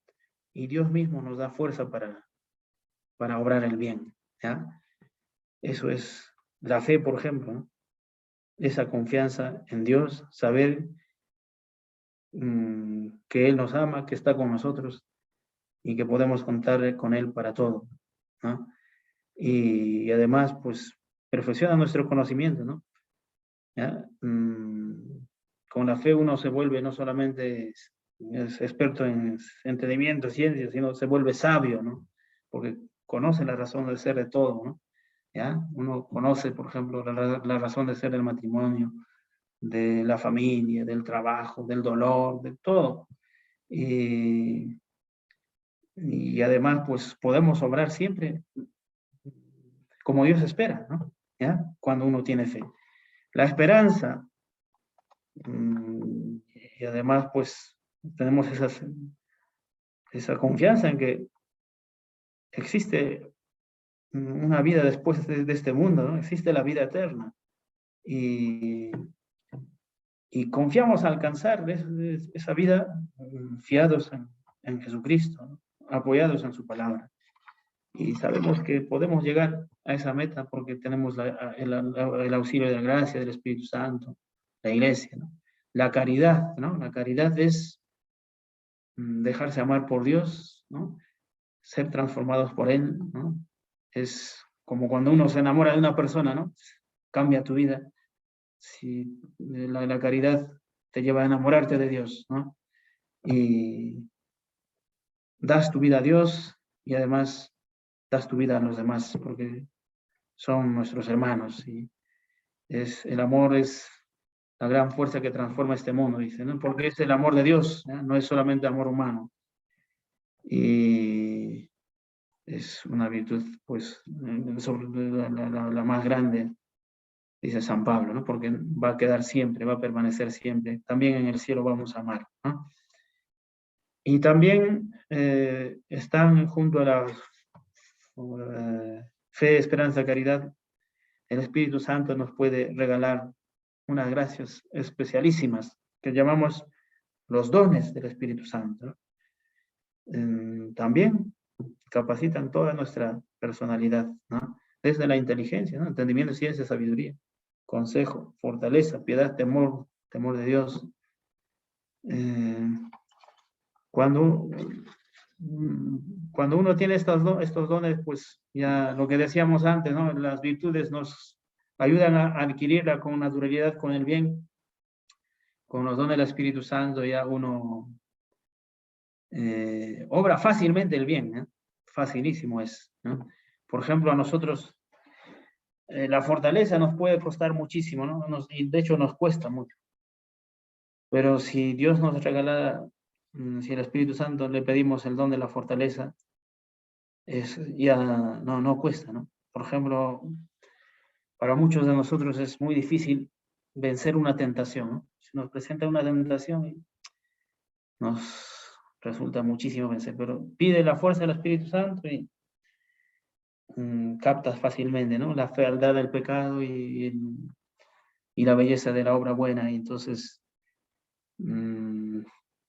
Y Dios mismo nos da fuerza para obrar el bien, ¿ya? Eso es la fe, por ejemplo, ¿no? Esa confianza en Dios, saber que Él nos ama, que está con nosotros y que podemos contar con Él para todo, ¿no? Y además, pues, perfecciona nuestro conocimiento, ¿no? ¿Ya? Con la fe uno se vuelve no solamente es experto en entendimiento, ciencia, sino se vuelve sabio, ¿no? Porque conoce la razón de ser de todo, ¿no? ¿Ya? Uno conoce, por ejemplo, la razón de ser del matrimonio, de la familia, del trabajo, del dolor, de todo. Y además, pues podemos obrar siempre como Dios espera, ¿no? ¿Ya? Cuando uno tiene fe. La esperanza, y además, pues tenemos esa confianza en que existe una vida después de este mundo, ¿no? Existe la vida eterna. Y confiamos alcanzar esa vida fiados en Jesucristo, ¿no? Apoyados en su palabra. Y sabemos que podemos llegar a esa meta porque tenemos el auxilio de la gracia, del Espíritu Santo, la iglesia, ¿no? La caridad, ¿no? La caridad es dejarse amar por Dios, ¿no? Ser transformados por Él, ¿no? Es como cuando uno se enamora de una persona, ¿no? Cambia tu vida. Si la caridad te lleva a enamorarte de Dios, ¿no? Y das tu vida a Dios y además das tu vida a los demás porque son nuestros hermanos y el amor es la gran fuerza que transforma este mundo, dice, ¿no? Porque es el amor de Dios, ¿no? No es solamente amor humano. Y es una virtud, pues, la más grande, dice San Pablo, ¿no? Porque va a quedar siempre, va a permanecer siempre. También en el cielo vamos a amar, ¿no? Y también están junto a fe, esperanza, caridad, el Espíritu Santo nos puede regalar unas gracias especialísimas que llamamos los dones del Espíritu Santo, ¿no? También capacitan toda nuestra personalidad, ¿no? Desde la inteligencia, ¿no? Entendimiento, ciencia, sabiduría, consejo, fortaleza, piedad, temor de Dios. Cuando uno tiene estos dones, pues ya lo que decíamos antes, ¿no? Las virtudes nos ayudan a adquirirla con naturalidad, con el bien, con los dones del Espíritu Santo, ya uno obra fácilmente el bien, ¿eh? Facilísimo es, ¿no? Por ejemplo, a nosotros la fortaleza nos puede costar muchísimo, ¿no? Y de hecho nos cuesta mucho. Pero si Dios nos regala, si el Espíritu Santo le pedimos el don de la fortaleza, ya no cuesta, ¿no? Por ejemplo, para muchos de nosotros es muy difícil vencer una tentación, ¿no? Si nos presenta una tentación, nos resulta muchísimo vencer, pero pide la fuerza del Espíritu Santo y captas fácilmente, ¿no? La fealdad del pecado y la belleza de la obra buena, y entonces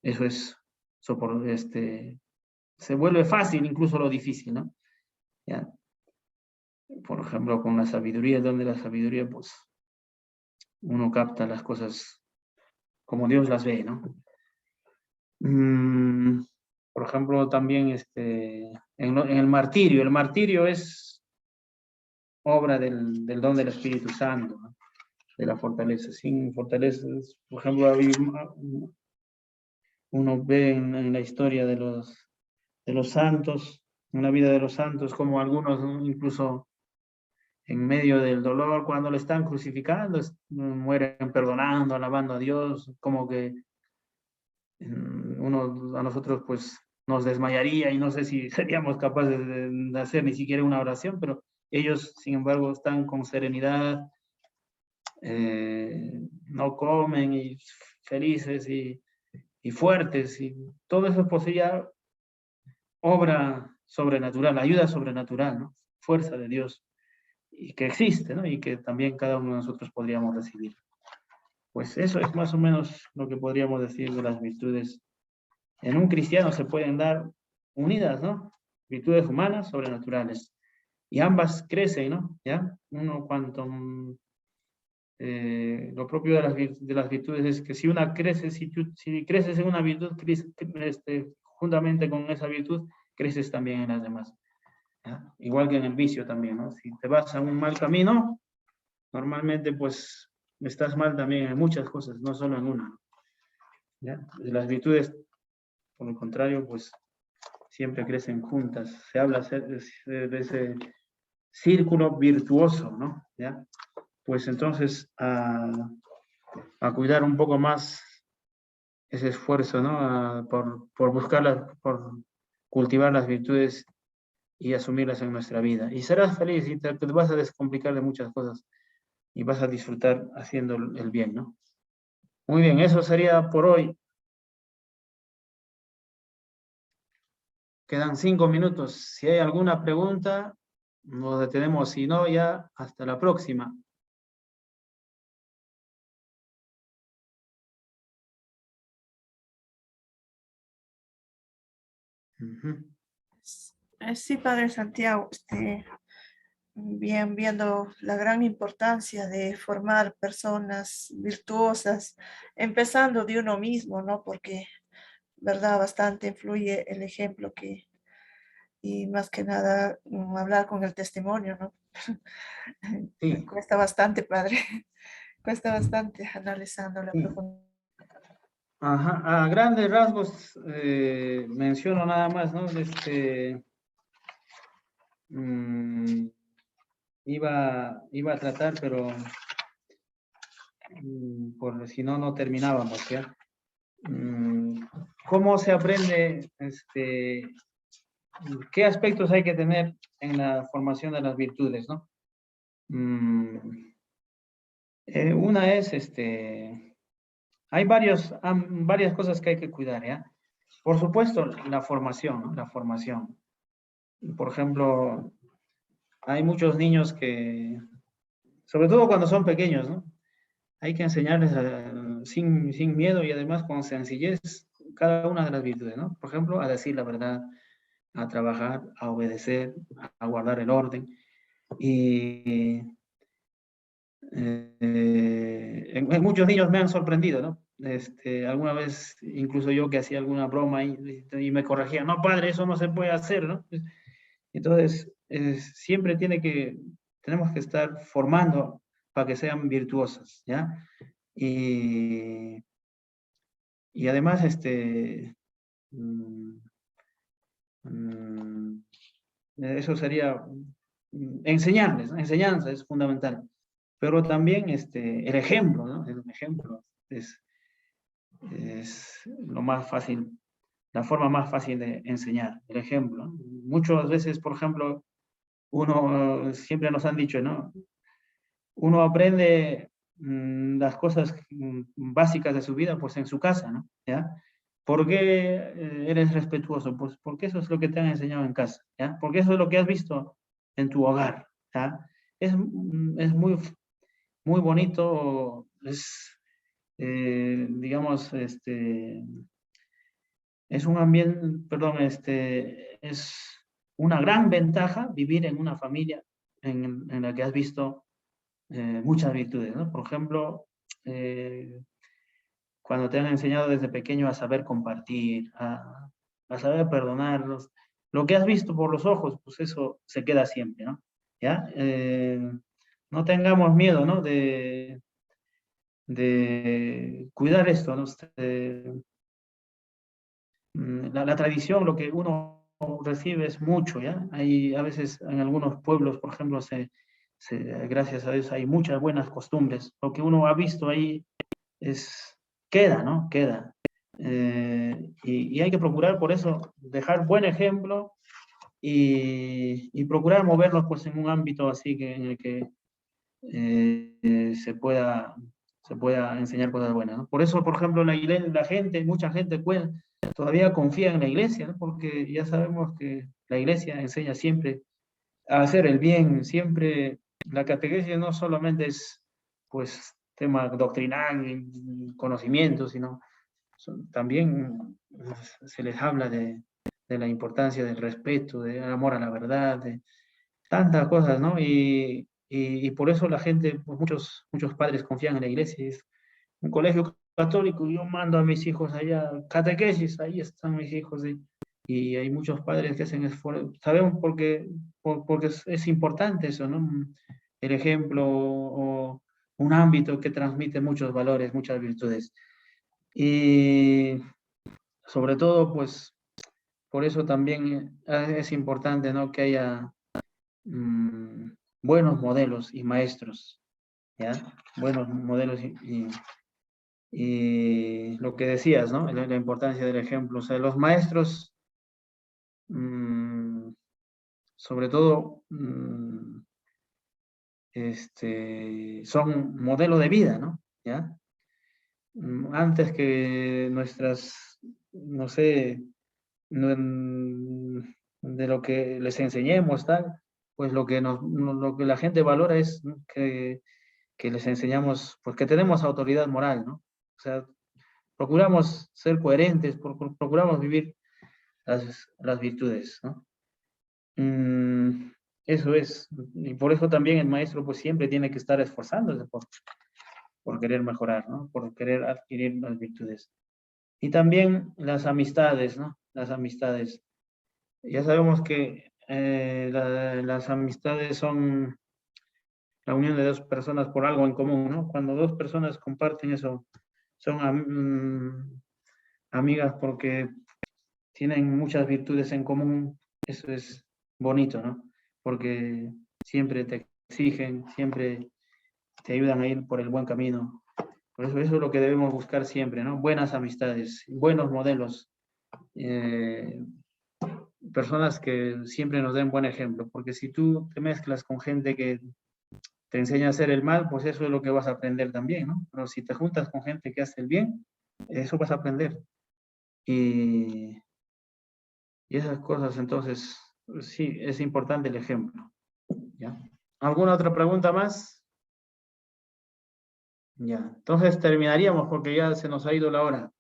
eso es, se vuelve fácil incluso lo difícil, ¿no? ¿Ya? Por ejemplo, con la sabiduría, el don de la sabiduría, pues uno capta las cosas como Dios las ve, ¿no? Por ejemplo, también en el martirio es obra del don del Espíritu Santo, ¿no? De la fortaleza. Sin fortaleza, por ejemplo, uno ve en la historia de los santos, en la vida de los santos, como algunos, ¿no? Incluso en medio del dolor, cuando le están crucificando, mueren perdonando, alabando a Dios, como que a nosotros pues nos desmayaría y no sé si seríamos capaces de hacer ni siquiera una oración, pero ellos, sin embargo, están con serenidad, no comen y felices y fuertes, y todo eso poseía obra sobrenatural, ayuda sobrenatural, ¿no? Fuerza de Dios, y que existe, ¿no? Y que también cada uno de nosotros podríamos recibir. Pues eso es más o menos lo que podríamos decir de las virtudes. En un cristiano se pueden dar unidas, ¿no? Virtudes humanas, sobrenaturales. Y ambas crecen, ¿no? ¿Ya? Uno cuanto... lo propio de las virtudes es que si una crece, si creces en una virtud, juntamente con esa virtud, creces también en las demás. ¿Ya? Igual que en el vicio también, ¿no? Si te vas a un mal camino, normalmente pues estás mal también en muchas cosas, no solo en una. ¿Ya? Las virtudes, por el contrario, pues siempre crecen juntas. Se habla de ese círculo virtuoso, ¿no? ¿Ya? Pues entonces a cuidar un poco más ese esfuerzo, ¿no? Por buscarlas, por cultivar las virtudes y asumirlas en nuestra vida. Y serás feliz y te vas a descomplicar de muchas cosas y vas a disfrutar haciendo el bien, ¿no? Muy bien, eso sería por hoy. Quedan 5 minutos. Si hay alguna pregunta, nos detenemos. Si no, ya hasta la próxima. Sí, Padre Santiago, bien viendo la gran importancia de formar personas virtuosas, empezando de uno mismo, ¿no? Porque, verdad, bastante influye el ejemplo y más que nada hablar con el testimonio, ¿no? Sí. Cuesta bastante, Padre, cuesta bastante analizando la Sí. profundidad. Ajá, a grandes rasgos menciono nada más, ¿no? Iba a tratar, pero por si no terminábamos, ¿ya? ¿Cómo se aprende? ¿Qué aspectos hay que tener en la formación de las virtudes, no? Una es, hay varias cosas que hay que cuidar, ¿ya? Por supuesto, la formación, ¿no? La formación. Por ejemplo, hay muchos niños que, sobre todo cuando son pequeños, ¿no? Hay que enseñarles sin miedo y además con sencillez cada una de las virtudes, ¿no? Por ejemplo, a decir la verdad, a trabajar, a obedecer, a guardar el orden. Y muchos niños me han sorprendido, ¿no? Alguna vez, incluso yo que hacía alguna broma y me corregía, no, padre, eso no se puede hacer, ¿no? Entonces, siempre tenemos que estar formando para que sean virtuosas, ¿ya? Y, y además, mm, mm, eso sería enseñarles, ¿no? Enseñanza es fundamental. Pero también el ejemplo, ¿no? El ejemplo es lo más fácil, la forma más fácil de enseñar, el ejemplo, ¿no? Muchas veces, por ejemplo, siempre nos han dicho, ¿no? Uno aprende las cosas básicas de su vida, pues en su casa, ¿no? ¿Ya? ¿Por qué eres respetuoso? Pues porque eso es lo que te han enseñado en casa, ¿ya? Porque eso es lo que has visto en tu hogar, ¿ya? Es muy bonito, digamos, es un ambiente, perdón, es una gran ventaja vivir en una familia en la que has visto muchas virtudes, ¿no? Por ejemplo, cuando te han enseñado desde pequeño a saber compartir, a saber perdonarlos, lo que has visto por los ojos, pues eso se queda siempre, ¿no? ¿Ya? No tengamos miedo, ¿no? De cuidar esto, ¿no? La tradición, lo que uno recibe es mucho, ¿ya? Hay a veces en algunos pueblos, por ejemplo, gracias a Dios hay muchas buenas costumbres. Lo que uno ha visto ahí queda, ¿no? Queda. Y hay que procurar por eso dejar buen ejemplo y procurar movernos pues en un ámbito así en el que se pueda enseñar cosas buenas, ¿no? Por eso, por ejemplo, mucha gente todavía confía en la iglesia, ¿no? Porque ya sabemos que la iglesia enseña siempre a hacer el bien, siempre la catequesis no solamente es pues tema doctrinal, conocimiento, sino también se les habla de la importancia del respeto, del amor a la verdad, de tantas cosas, ¿no? Y por eso la gente, pues muchos padres confían en la iglesia. Es un colegio católico, yo mando a mis hijos allá, catequesis, ahí están mis hijos. Y hay muchos padres que hacen esfuerzo. Sabemos porque es importante eso, ¿no? El ejemplo o un ámbito que transmite muchos valores, muchas virtudes. Y sobre todo, pues, por eso también es importante, ¿no? Que haya buenos modelos y maestros, ¿ya? Buenos modelos y lo que decías, ¿no? La importancia del ejemplo. O sea, los maestros, sobre todo, son modelo de vida, ¿no? ¿Ya? Antes que no sé, de lo que les enseñemos, tal, pues lo que la gente valora es, ¿no? que les enseñamos, pues que tenemos autoridad moral, ¿no? O sea, procuramos ser coherentes, procuramos vivir las virtudes, ¿no? Eso es, y por eso también el maestro pues siempre tiene que estar esforzándose por querer mejorar, ¿no? Por querer adquirir las virtudes. Y también las amistades, ¿no? Las amistades. Ya sabemos que las amistades son la unión de dos personas por algo en común, ¿no? Cuando dos personas comparten eso, son amigas porque tienen muchas virtudes en común, eso es bonito, ¿no? Porque siempre te exigen, siempre te ayudan a ir por el buen camino. Por eso es lo que debemos buscar siempre, ¿no? Buenas amistades, buenos modelos, personas que siempre nos den buen ejemplo, porque si tú te mezclas con gente que te enseña a hacer el mal, pues eso es lo que vas a aprender también, ¿no? Pero si te juntas con gente que hace el bien, eso vas a aprender. Y esas cosas, entonces, sí, es importante el ejemplo. ¿Ya? ¿Alguna otra pregunta más? Ya, entonces terminaríamos porque ya se nos ha ido la hora.